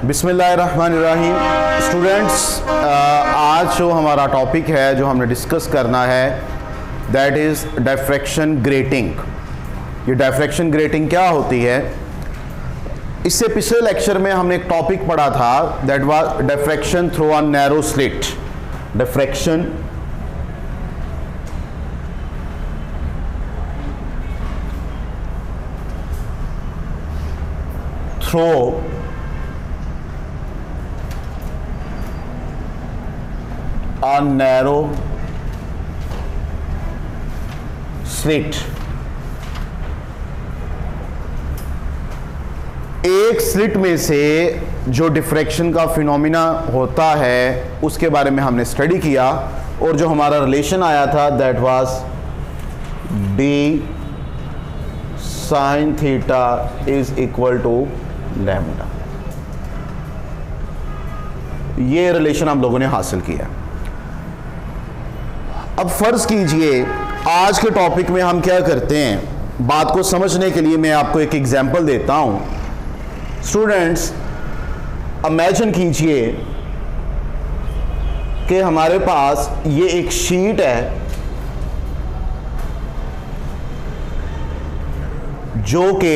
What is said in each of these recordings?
बिस्मिल्लाहिर्रहमानिर्रहीम। स्टूडेंट्स, आज जो हमारा टॉपिक है जो हमने डिस्कस करना है दैट इज़ डिफ्रैक्शन ग्रेटिंग। ये डिफ्रैक्शन ग्रेटिंग क्या होती है? इससे पिछले लेक्चर में हमने एक टॉपिक पढ़ा था that was diffraction through a narrow slit. Diffraction through a narrow slit। एक स्लिट में से जो डिफ्रैक्शन का फिनोमिना होता है उसके बारे में हमने स्टडी किया और जो हमारा रिलेशन आया था that was d sine theta is equal to lambda. ये रिलेशन हम लोगों ने हासिल किया। अब फर्ज कीजिए आज के टॉपिक में हम क्या करते हैं, बात को समझने के लिए मैं आपको एक एग्जांपल देता हूं। स्टूडेंट्स, इमेजिन कीजिए कि हमारे पास ये एक शीट है जो कि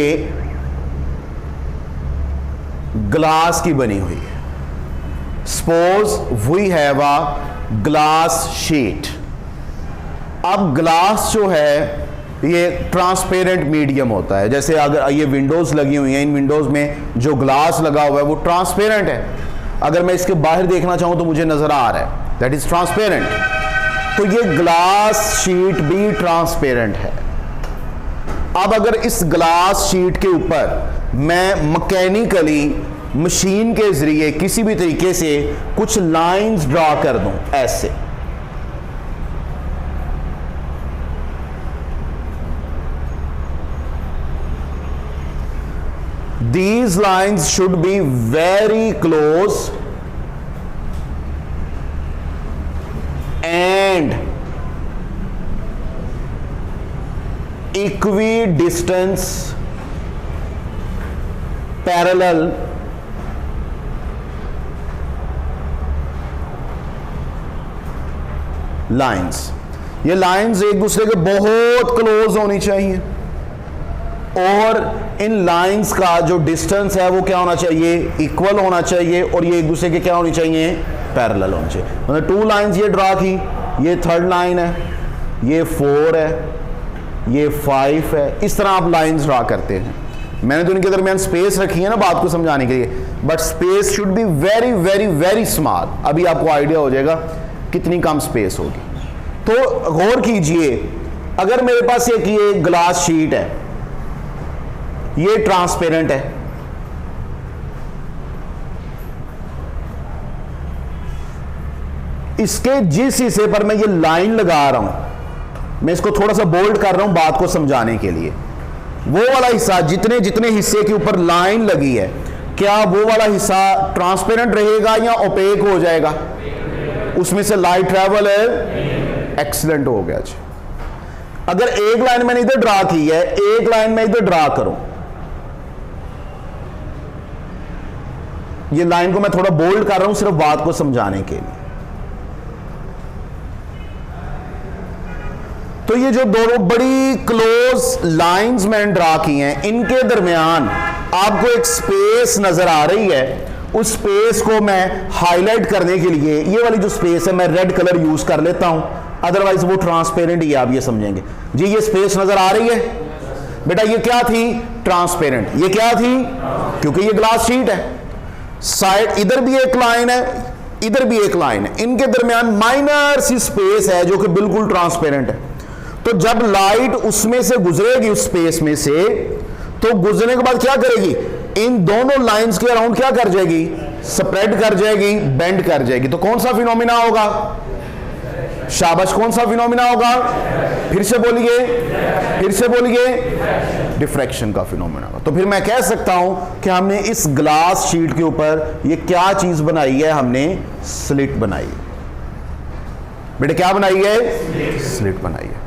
ग्लास की बनी हुई है। Suppose we have a glass sheet. अब ग्लास जो है ये ट्रांसपेरेंट मीडियम होता है। जैसे अगर ये विंडोज़ लगी हुई हैं, इन विंडोज़ में जो ग्लास लगा हुआ है वो ट्रांसपेरेंट है। अगर मैं इसके बाहर देखना चाहूँ तो मुझे नज़र आ रहा है, दैट इज़ ट्रांसपेरेंट। तो ये ग्लास शीट भी ट्रांसपेरेंट है। अब अगर इस ग्लास शीट के ऊपर मैं मैकेनिकली मशीन के ज़रिए किसी भी तरीके से कुछ लाइंस ड्रा कर दूँ ऐसे, these lines should be very close and equidistant parallel lines। ये लाइंस एक दूसरे के बहुत क्लोज होनी चाहिए और इन लाइंस का जो डिस्टेंस है वो क्या होना चाहिए, इक्वल होना चाहिए, और ये एक दूसरे के क्या होनी चाहिए, पैरेलल होनी चाहिए। मतलब टू लाइंस ये ड्रा की, ये थर्ड लाइन है, ये 4 है, ये 5 है। इस तरह आप लाइंस ड्रा करते हैं। मैंने तो इनके दरमियान स्पेस रखी है ना बात को समझाने के लिए, but space should be very very very small. अभी आपको आइडिया हो जाएगा कितनी कम स्पेस होगी। तो गौर कीजिए, अगर मेरे पास एक ये ग्लास शीट है, ये ट्रांसपेरेंट है, इसके जिस हिस्से पर मैं ये लाइन लगा रहा हूं, मैं इसको थोड़ा सा बोल्ड कर रहा हूं बात को समझाने के लिए, वो वाला हिस्सा जितने जितने हिस्से के ऊपर लाइन लगी है, क्या वो वाला हिस्सा ट्रांसपेरेंट रहेगा या ओपेक हो जाएगा? उसमें से लाइट ट्रेवल है। एक्सीलेंट हो गया जी। अगर एक लाइन मैंने इधर ड्रा की है, एक लाइन मैं इधर ड्रा करूं, ये लाइन को मैं थोड़ा बोल्ड कर रहा हूं सिर्फ बात को समझाने के लिए। तो ये जो दोनों बड़ी क्लोज लाइंस मैंने ड्रा की हैं, इनके दरमियान आपको एक स्पेस नजर आ रही है। उस स्पेस को मैं हाईलाइट करने के लिए ये वाली जो स्पेस है मैं रेड कलर यूज कर लेता हूं, अदरवाइज वो ट्रांसपेरेंट ही, आप ये समझेंगे जी। ये स्पेस नजर आ रही है बेटा, ये क्या थी, ट्रांसपेरेंट। ये क्या थी, क्योंकि ये ग्लास शीट है। साइड इधर भी एक लाइन है, इधर भी एक लाइन है, इनके दरमियान माइनर सी स्पेस है जो कि बिल्कुल ट्रांसपेरेंट है। तो जब लाइट उसमें से गुजरेगी, उस स्पेस में से, तो गुजरने के बाद क्या करेगी, इन दोनों लाइंस के अराउंड क्या कर जाएगी, स्प्रेड कर जाएगी, बेंड कर जाएगी। तो कौन सा फिनोमिना होगा, शाबाश, कौन सा फिनोमिना होगा, फिर से बोलिए, फिर से बोलिए, डिफ्रैक्शन का फिनोमिना होगा। तो फिर मैं कह सकता हूं कि हमने इस ग्लास शीट के ऊपर ये क्या चीज बनाई है, हमने स्लिट बनाई है। बेटे क्या बनाई है, स्लिट बनाई है।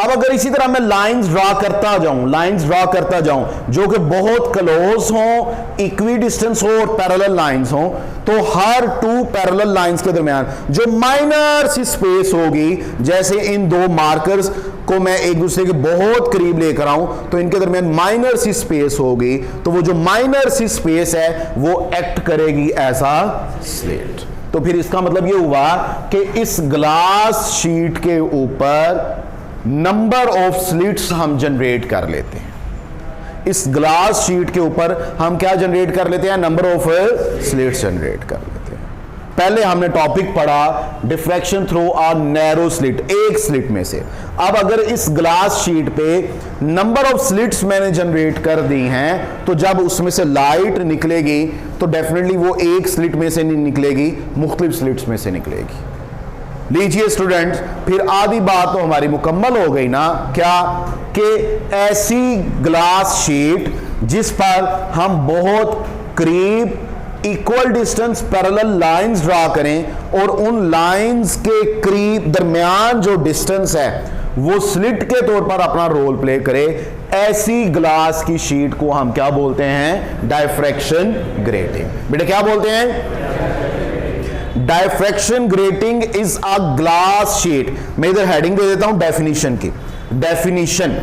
अब अगर इसी तरह मैं लाइंस ड्रा करता जाऊं जो कि बहुत क्लोज हो, इक्वी डिस्टेंस हो और पैरेलल लाइंस हो, तो हर टू पैरेलल लाइंस के दरमियान जो माइनर सी स्पेस होगी, जैसे इन दो मार्कर्स को मैं एक दूसरे के बहुत करीब लेकर आऊं तो इनके दरमियान माइनर सी स्पेस होगी, तो वो जो माइनर सी स्पेस है वो एक्ट करेगी एज अ स्लिट। तो फिर इसका मतलब ये हुआ कि इस ग्लास शीट के ऊपर नंबर ऑफ स्लिट्स हम जनरेट कर लेते हैं। इस ग्लास शीट के ऊपर हम क्या जनरेट कर लेते हैं? नंबर ऑफ स्लिट्स जनरेट कर लेते हैं। पहले हमने टॉपिक पढ़ा diffraction through a narrow slit, एक स्लिट में से। अब अगर इस ग्लास शीट पे नंबर ऑफ स्लिट्स मैंने जनरेट कर दी हैं, तो जब उसमें से लाइट निकलेगी तो डेफिनेटली वो एक स्लिट में से नहीं निकलेगी, मुख्तलिफ स्लिट्स में से निकलेगी। लीजिए स्टूडेंट्स, फिर आधी बात तो हमारी मुकम्मल हो गई ना, क्या कि ऐसी ग्लास शीट जिस पर हम बहुत करीब equal distance parallel lines draw करें और उन लाइंस के करीब दरमियान जो डिस्टेंस है वो स्लिट के तौर पर अपना रोल प्ले करे, ऐसी ग्लास की शीट को हम क्या बोलते हैं? Diffraction grating. बेटा क्या बोलते हैं? Diffraction grating is a glass sheet. मैं इधर हेडिंग दे देता हूं डेफिनेशन की। Definition,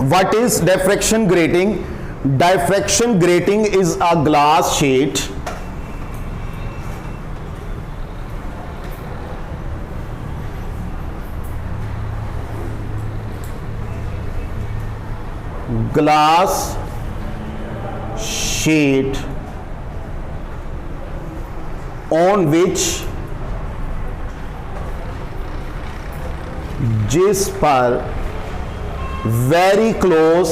what is diffraction grating? Diffraction grating is a glass sheet on which जिस पर very close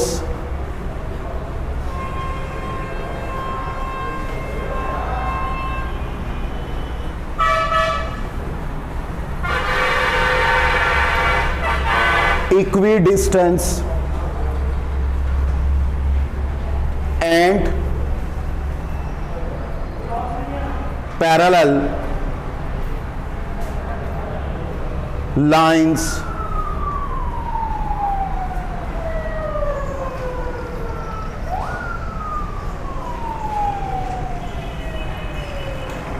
equidistance and parallel lines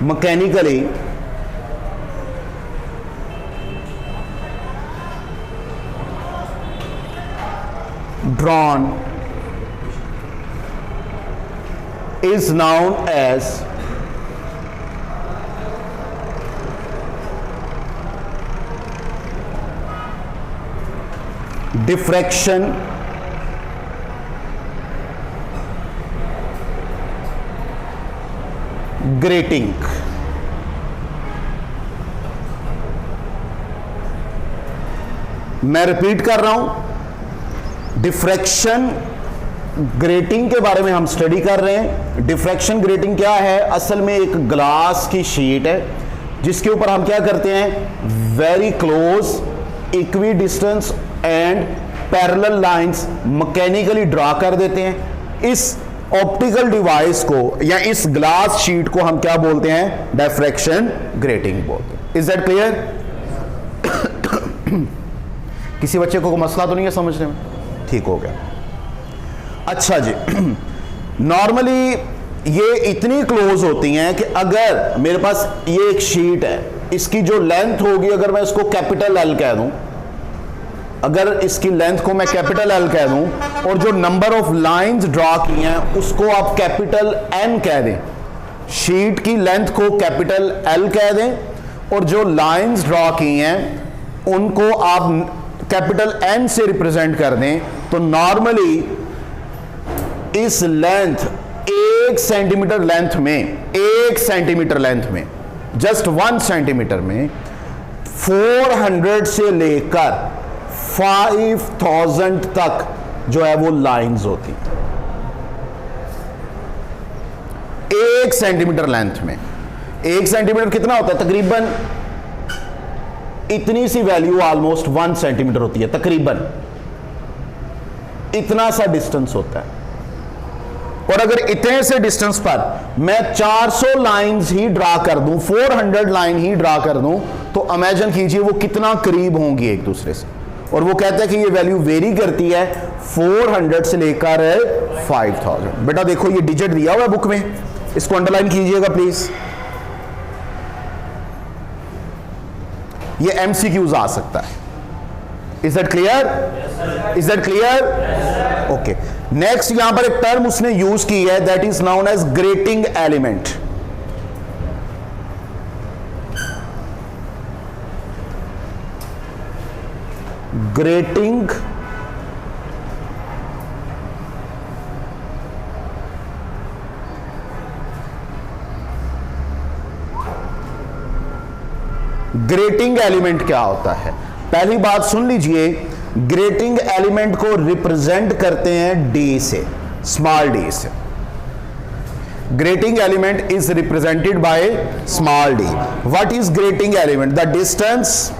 mechanically drawn is known as diffraction grating। मैं repeat कर रहा हूं, डिफ्रैक्शन ग्रेटिंग के बारे में हम स्टडी कर रहे हैं। डिफ्रैक्शन ग्रेटिंग क्या है? असल में एक ग्लास की शीट है जिसके ऊपर हम क्या करते हैं? Very close equi distance and parallel lines mechanically draw कर देते हैं। इस ऑप्टिकल डिवाइस को या इस ग्लास शीट को हम क्या बोलते हैं? डिफ्रैक्शन ग्रेटिंग बोलते हैं। Is that clear? किसी बच्चे को मसला तो नहीं है समझने में? ठीक हो गया। अच्छा जी, नॉर्मली ये इतनी क्लोज होती हैं कि अगर मेरे पास ये एक शीट है, इसकी जो लेंथ होगी, अगर मैं इसको कैपिटल एल कह दूं, अगर इसकी लेंथ को मैं कैपिटल एल कह दूं और जो नंबर ऑफ लाइंस ड्रा की हैं उसको आप कैपिटल एन कह दें, शीट की लेंथ को कैपिटल एल कह दें और जो लाइंस ड्रा की हैं उनको आप कैपिटल एन से रिप्रेजेंट कर दें, तो नॉर्मली इस लेंथ 1 सेंटीमीटर लेंथ में, 1 सेंटीमीटर लेंथ में, जस्ट 1 सेंटीमीटर में 400 से लेकर 5000 तक जो है वो लाइंस होती, 1 सेंटीमीटर लेंथ में। 1 सेंटीमीटर कितना होता है? तकरीबन इतनी सी वैल्यू ऑलमोस्ट 1 सेंटीमीटर होती है तकरीबन। इतना सा डिस्टेंस होता है। और अगर इतने से डिस्टेंस पर मैं 400 लाइंस ही ड्रा कर दूं, 400 लाइन ही ड्रा कर दूं, तो इमेजिन कीजिए वो कितना करीब होंगी एक दूसरे से। और वो कहता है कि ये वैल्यू वेरी करती है 400 से लेकर 5000। बेटा देखो ये डिजिट दिया हुआ है बुक में, इसको अंडरलाइन कीजिएगा प्लीज। ये एमसीक्यूज आ सकता है। Is that clear? Is that clear? Okay, next यहां पर एक टर्म उसने यूज की है, that is known as grating element. Grating grating element क्या होता है? पहली बात सुन लीजिए, ग्रेटिंग एलिमेंट को रिप्रेजेंट करते हैं डी से, स्मॉल डी से। Grating element is represented by small d. What is grating element? The distance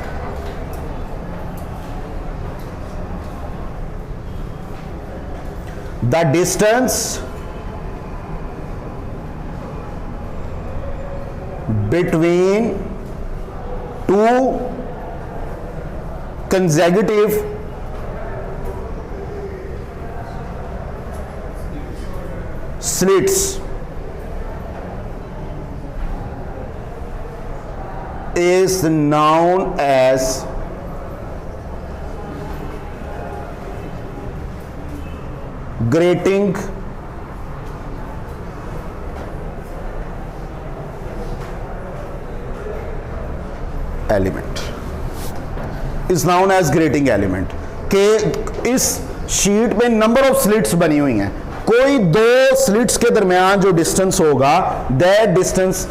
between two consecutive slits is known as grating element. Is known as grating element. के इस sheet में number of slits बनी हुई हैं, कोई दो slits के दरमियान जो डिस्टेंस होगा, that distance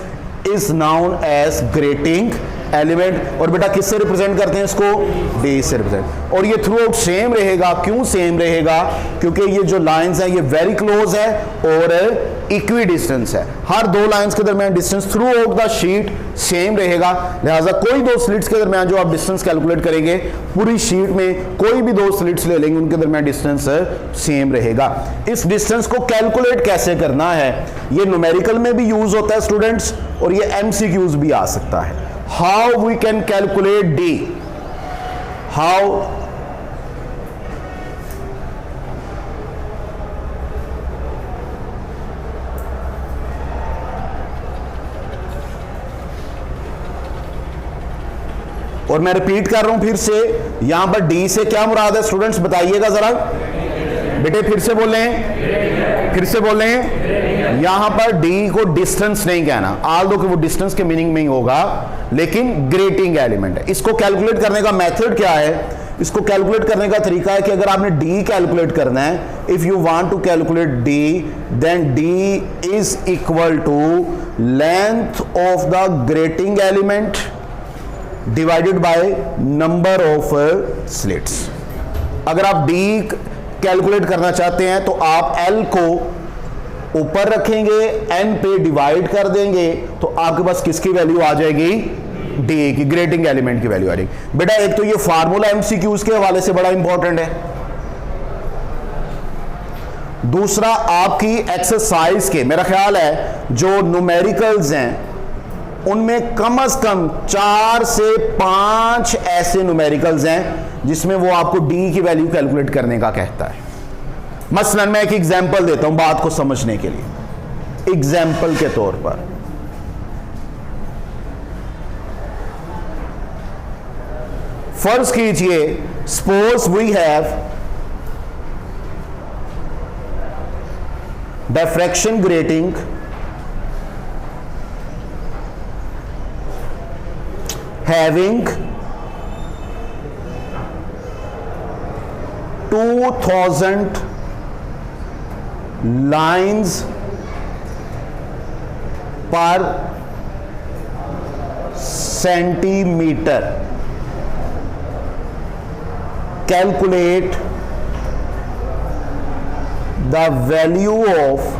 is known as grating element. और बेटा किससे रिप्रेजेंट करते हैं इसको? डी से रिप्रेजेंट। और ये थ्रू आउट सेम रहेगा। क्यों सेम रहेगा? क्योंकि ये जो लाइंस हैं ये वेरी क्लोज है और इक्वी डिस्टेंस है। हर दो लाइंस के दरमियान distance through out the sheet same रहेगा। लिहाजा कोई दो स्लिट्स के दरमियान जो आप डिस्टेंस कैलकुलेट करेंगे, पूरी शीट में कोई भी दो स्लिट्स ले लेंगे, उनके दरमियान डिस्टेंस सेम रहेगा। इस डिस्टेंस को कैलकुलेट कैसे करना है, ये न्यूमेरिकल में भी यूज होता है स्टूडेंट्स, और ये एमसीक्यूज भी आ सकता है। How we can calculate d? How? और मैं रिपीट कर रहा हूं फिर से, यहां पर डी से क्या मुराद है स्टूडेंट्स, बताइएगा जरा बेटे, फिर से बोल रहे हैं, फिर से बोल रहे हैं। यहां पर डी को डिस्टेंस नहीं कहना, आल दो कि वो डिस्टेंस के मीनिंग में ही होगा, लेकिन ग्रेटिंग एलिमेंट है। इसको कैलकुलेट करने का मेथड क्या है? इसको कैलकुलेट करने का तरीका है कि अगर आपने डी कैलकुलेट करना है, if you want to calculate d, then d is equal to length of the grating element divided by number of slits. अगर आप D कैलकुलेट करना चाहते हैं तो आप L को ऊपर रखेंगे, N पे डिवाइड कर देंगे, तो आपके पास किसकी वैल्यू आ जाएगी? D की, ग्रेटिंग एलिमेंट की वैल्यू आ जाएगी। बेटा एक तो ये फार्मूला MCQs के हवाले से बड़ा इंपॉर्टेंट है, दूसरा आपकी एक्सरसाइज के, मेरा ख्याल है जो न्यूमेरिकल्स हैं उनमें कम से कम 4 से 5 ऐसे न्यूमेरिकल्स हैं जिसमें वो आपको डी की वैल्यू कैलकुलेट करने का कहता है। मसलन मैं एक एग्जांपल देता हूं बात को समझने के लिए। एग्जांपल के तौर पर फर्ज कीजिए, suppose we have the fraction grating having 2000 lines per centimeter. Calculate the value of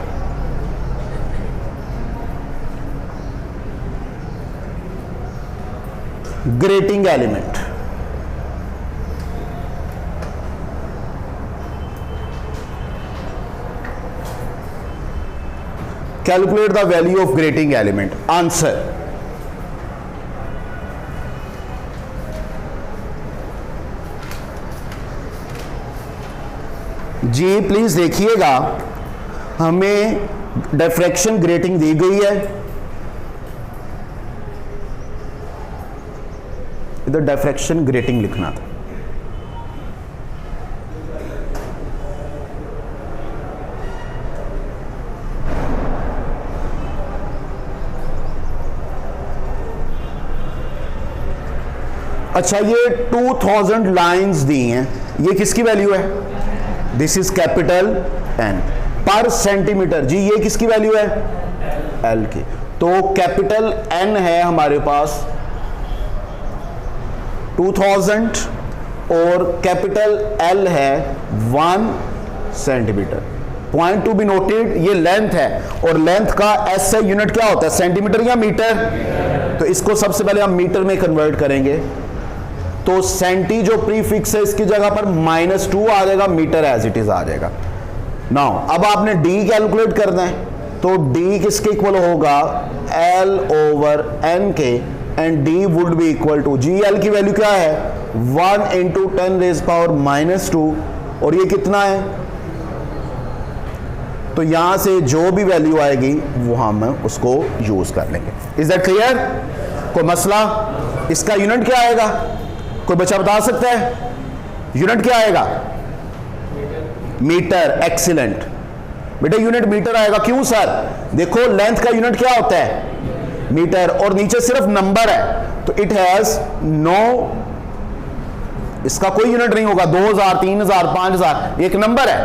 grating element. Calculate the value of grating element. Answer जी प्लीज देखिएगा, हमें डिफ्रैक्शन ग्रेटिंग दी गई है, इधर डिफ्रैक्शन ग्रेटिंग लिखना था। अच्छा, ये 2000 लाइंस दी हैं, ये किसकी वैल्यू है? दिस इज कैपिटल एन पर सेंटीमीटर। जी ये किसकी वैल्यू है? एल की। तो कैपिटल एन है हमारे पास 2000 और कैपिटल एल है 1 centimetre. Point to be noted, ये लेंथ है और लेंथ का एसआई यूनिट क्या होता है? सेंटीमीटर या मीटर? तो इसको सबसे पहले हम मीटर में कन्वर्ट करेंगे। तो सेंटी जो प्रीफिक्स है इसकी जगह पर -2 आ जाएगा, मीटर एज इट इज आ जाएगा। नाउ अब आपने डी कैलकुलेट करना है, तो डी किसके इक्वल होगा? एल ओवर एन के, and d would be equal to, जी एल की वैल्यू क्या है? 1 × 10⁻², और ये कितना है? तो यहां से जो भी वैल्यू आएगी वो हम उसको यूज कर लेंगे। Is that clear? कोई मसला? इसका यूनिट क्या आएगा? कोई बच्चा बता सकता है? यूनिट क्या आएगा? मीटर। एक्सीलेंट बेटा, यूनिट मीटर आएगा। क्यों सर? देखो लेंथ का यूनिट क्या होता है? मीटर, और नीचे सिर्फ नंबर है तो इट हैज नो, इसका कोई यूनिट नहीं होगा। 2000, 3000, 5000 एक नंबर है,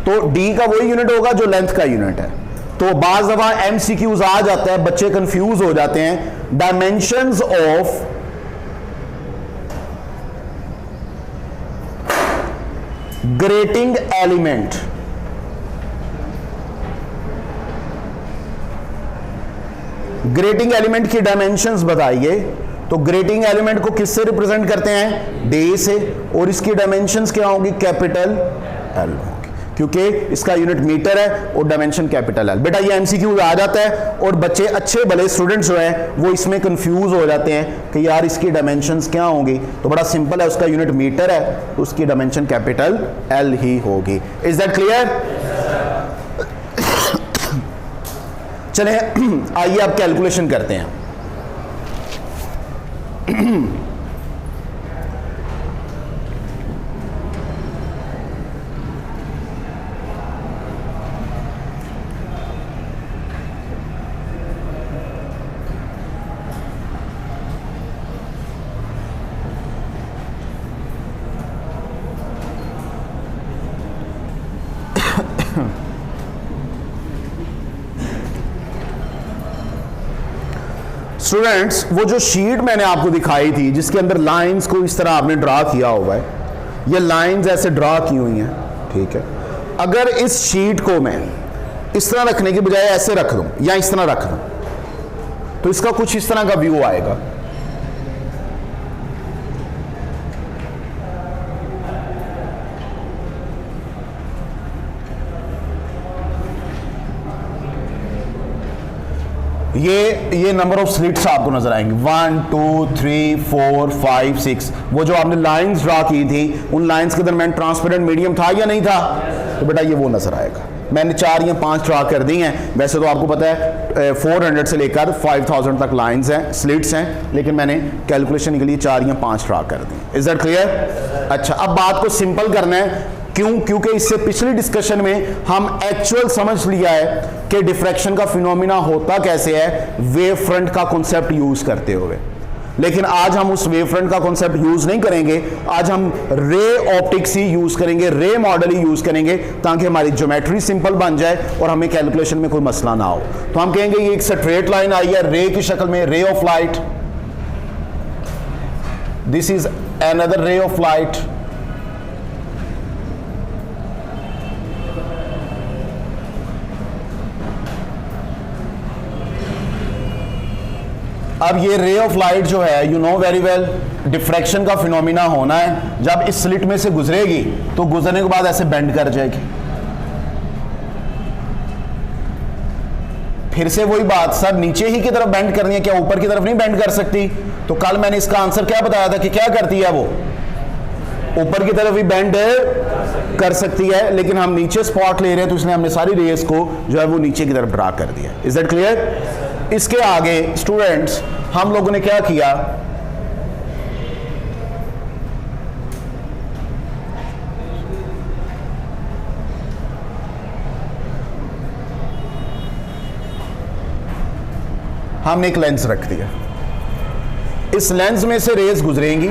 तो डी का वही यूनिट होगा जो लेंथ का यूनिट है। तो बाज दफा एमसीक्यूज आ जाता है, बच्चे कंफ्यूज हो जाते हैं। Dimensions of grating element, grating element की डायमेंशंस बताइए। तो ग्रेटिंग एलिमेंट को किससे रिप्रेजेंट करते हैं? डी से, और इसकी डायमेंशंस क्या होंगी? कैपिटल एल होंगी, क्योंकि इसका यूनिट मीटर है और डायमेंशन कैपिटल एल। बेटा ये एमसीक्यू आ जाता है और बच्चे अच्छे भले स्टूडेंट्स जो हैं वो इसमें कंफ्यूज हो जाते हैं कि यार इसकी डायमेंशंस क्या होंगी। तो बड़ा सिंपल है, उसका यूनिट मीटर है तो उसकी डायमेंशन कैपिटल एल ही होगी। Is that clear? चले आइए अब कैलकुलेशन करते हैं। स्टूडेंट्स, वो जो शीट मैंने आपको दिखाई थी जिसके अंदर लाइंस को इस तरह आपने ड्रा किया हुआ है, ये लाइंस ऐसे ड्रा की हुई हैं, ठीक है। अगर इस शीट को मैं इस तरह रखने के बजाय ऐसे रख दूं या इस तरह रख दूं तो इसका कुछ इस तरह का व्यू आएगा। ये नंबर ऑफ स्लिट्स आपको नजर आएंगे 1 2 3 4 5 6। वो जो आपने लाइंस ड्रा की थी उन लाइंस के दरमियान ट्रांसपेरेंट मीडियम था या नहीं था? तो बेटा ये वो नजर आएगा। मैंने 4 या 5 ड्रा कर दी हैं। वैसे तो आपको पता है 400 से लेकर 5000 तक लाइंस हैं, स्लिट्स हैं, लेकिन मैंने कैलकुलेशन के लिए 4 या 5 ड्रा कर दी। Is that clear? अच्छा, अब बात को सिंपल करना है। क्यों? क्योंकि इससे पिछली डिस्कशन में हम एक्चुअल समझ लिया है कि डिफ्रैक्शन का फिनोमिना होता कैसे है वेव फ्रंट का कॉन्सेप्ट यूज करते हुए। लेकिन आज हम उस वेव फ्रंट का कॉन्सेप्ट यूज नहीं करेंगे, आज हम रे ऑप्टिक्स ही यूज करेंगे, रे मॉडल ही यूज करेंगे, ताकि हमारी ज्योमेट्री सिंपल बन जाए और हमें कैलकुलेशन में कोई मसला ना हो। तो हम कहेंगे ये एक स्ट्रेट लाइन आई है रे की शक्ल में, ray of light, this is another ray of light. अब ये रे ऑफ लाइट जो है, you know very well, diffraction का फिनोमिना होना है जब इस स्लिट में से गुजरेगी तो गुजरने के बाद ऐसे बेंड कर जाएगी। फिर से वही बात, सर नीचे ही की तरफ बेंड करनी है, क्या ऊपर की तरफ नहीं बेंड कर सकती? तो कल मैंने इसका आंसर क्या बताया था कि क्या करती है, वो ऊपर की तरफ भी बेंड कर सकती है, लेकिन हम नीचे स्पॉट ले रहे हैं तो इसलिए हमने सारी रेस को जो है वो नीचे की तरफ ड्रा कर दिया। Is that clear? इसके आगे स्टूडेंट्स हम लोगों ने क्या किया, हमने एक लेंस रख दिया, इस लेंस में से रेस गुजरेंगी,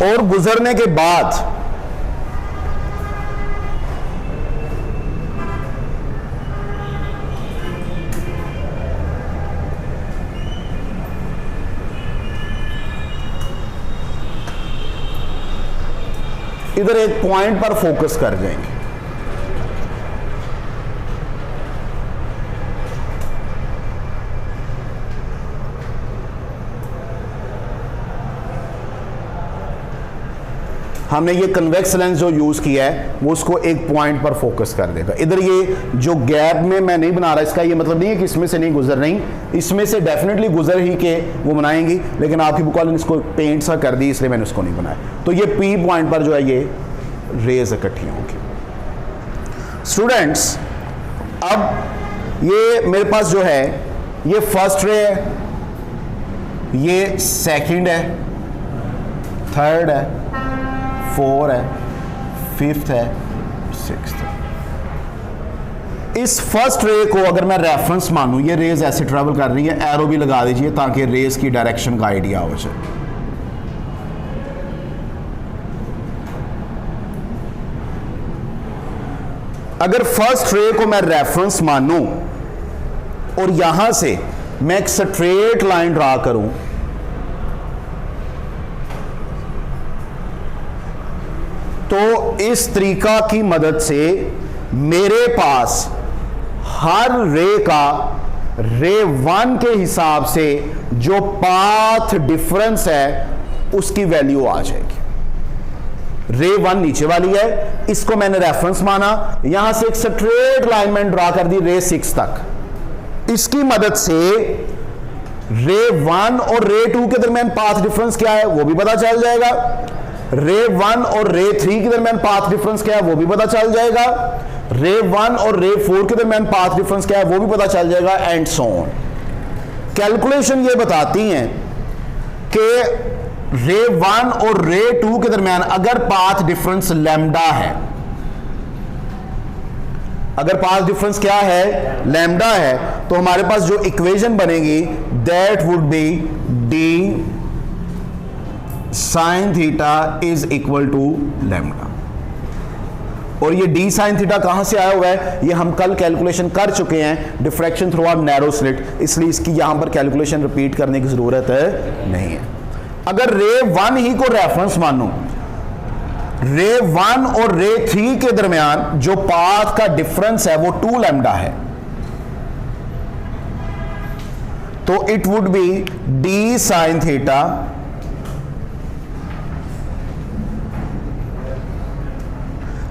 और गुजरने के बाद इधर एक पॉइंट पर फोकस कर जाएंगे। हमने ये कन्वेक्स लेंस जो यूज किया है वो उसको एक पॉइंट पर फोकस कर देगा। इधर ये जो गैप में मैं नहीं बना रहा, इसका ये मतलब नहीं है कि इसमें से नहीं गुजर रही, इसमें से डेफिनेटली गुजर ही के वो बनाएंगी, लेकिन आपकी बुक वाले ने इसको पेंट सा कर दी इसलिए मैंने उसको नहीं बनाया। तो ये पी पॉइंट पर जो है ये रेज इकट्ठी होंगी। स्टूडेंट्स अब ये मेरे पास जो है ये फर्स्ट रे है, ये सेकंड है, थर्ड है, फोर है, फिफ्थ है, सिक्स्थ है। इस फर्स्ट रे को अगर मैं रेफरेंस मानूं, ये रेज ऐसे ट्रेवल कर रही है, एरो भी लगा दीजिए ताकि रेज की डायरेक्शन का आइडिया हो जाए। अगर फर्स्ट रे को मैं रेफरेंस मानूं और यहां से मैं एक स्ट्रेट लाइन ड्रा करूं, तो इस तरीका की मदद से मेरे पास हर रे का रे 1 के हिसाब से जो पाथ डिफरेंस है उसकी वैल्यू आ जाएगी। रे 1 नीचे वाली है, इसको मैंने रेफरेंस माना, यहां से एक स्ट्रेट लाइन मैंने ड्रा कर दी रे 6 तक। इसकी मदद से रे 1 और रे 2 के दरमियान पाथ डिफरेंस क्या है वो भी पता चल जाएगा, रे 1 और रे 3 के दरमियान पाथ डिफरेंस क्या है वो भी पता चल जाएगा, रे 1 और रे 4 के दरमियान पाथ डिफरेंस क्या है वो भी पता चल जाएगा, एंड सो ऑन। कैलकुलेशन ये बताती हैं कि रे 1 और रे 2 के दरमियान अगर पाथ डिफरेंस लैम्डा है, अगर पाथ डिफरेंस क्या है, लैम्डा है, तो हमारे पास जो इक्वेशन बनेगी that would be D sine theta is equal to lambda. और ये डी साइन थीटा कहां से आया हुआ है, ये हम कल कैलकुलेशन कर चुके हैं, diffraction through out narrow slit, इसलिए इसकी यहां पर कैलकुलेशन रिपीट करने की जरूरत नहीं है। अगर रे 1 ही को रेफरेंस मानूं, रे 1 और रे 3 के दरमियान जो पाथ का डिफरेंस है वो 2 लैम्डा है, तो it would be D sine theta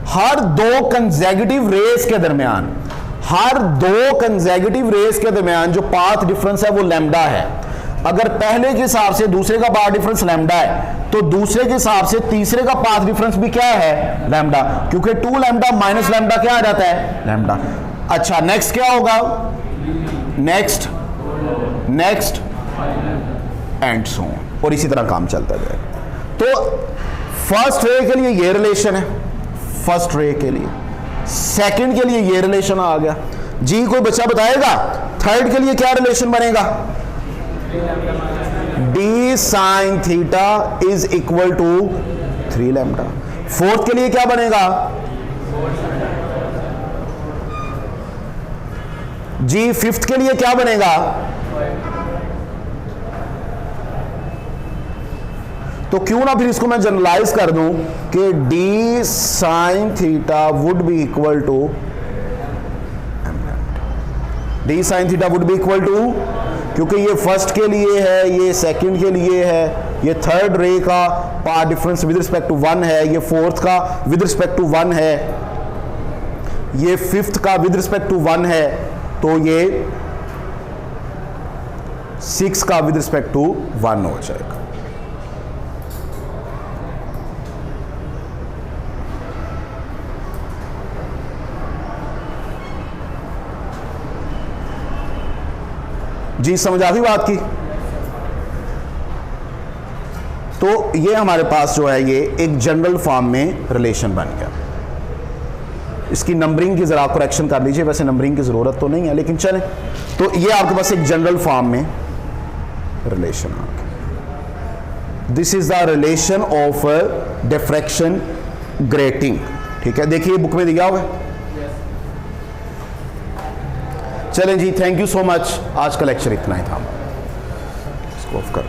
हर दो कंसेक्यूटिव रेस के दरमियान, हर दो कंसेक्यूटिव रेस के दरमियान जो पाथ डिफरेंस है वो लैम्डा है। अगर पहले के हिसाब से दूसरे का पाथ डिफरेंस लैम्डा है तो दूसरे के हिसाब से तीसरे का पाथ डिफरेंस भी क्या है, लैम्डा, क्योंकि 2 लैम्डा माइनस लैम्डा क्या आ जाता है, लैम्डा। अच्छा नेक्स्ट क्या होगा, next next and so on, और इसी तरह काम चलता जाएगा। तो फर्स्ट रे के लिए ये रिलेशन है, फर्स्ट रे के लिए, सेकंड के लिए ये रिलेशन आ गया। जी कोई बच्चा बताएगा थर्ड के लिए क्या रिलेशन बनेगा, d sine theta is equal to 3 lambda. Fourth के लिए क्या बनेगा, जी फिफ्थ के लिए क्या बनेगा, तो क्यों ना फिर इसको मैं जनरलाइज कर दूं कि d sine theta would be equal to d sine theta would be equal to, क्योंकि ये फर्स्ट के लिए है, ये सेकंड के लिए है, ये थर्ड रे का path difference with respect to 1 है, ये फोर्थ का विद रिस्पेक्ट टू 1 है, ये फिफ्थ का विद रिस्पेक्ट टू 1 है, तो ये 6 का विद रिस्पेक्ट टू 1 हो जाएगा। जी समझ आ गई बात की? तो ये हमारे पास जो है ये एक जनरल फॉर्म में रिलेशन बन गया। इसकी नंबरिंग की ज़रा करेक्शन कर लीजिए, वैसे नंबरिंग की ज़रूरत तो नहीं है लेकिन चलें। तो ये आपके पास एक जनरल फॉर्म में रिलेशन आ गया। This is the relation of diffraction grating. ठीक है, देखिए बुक में दिया हुआ है। चलें जी, थैंक यू सो मच। आज का लेक्चर इतना ही था। इसको ऑफ कर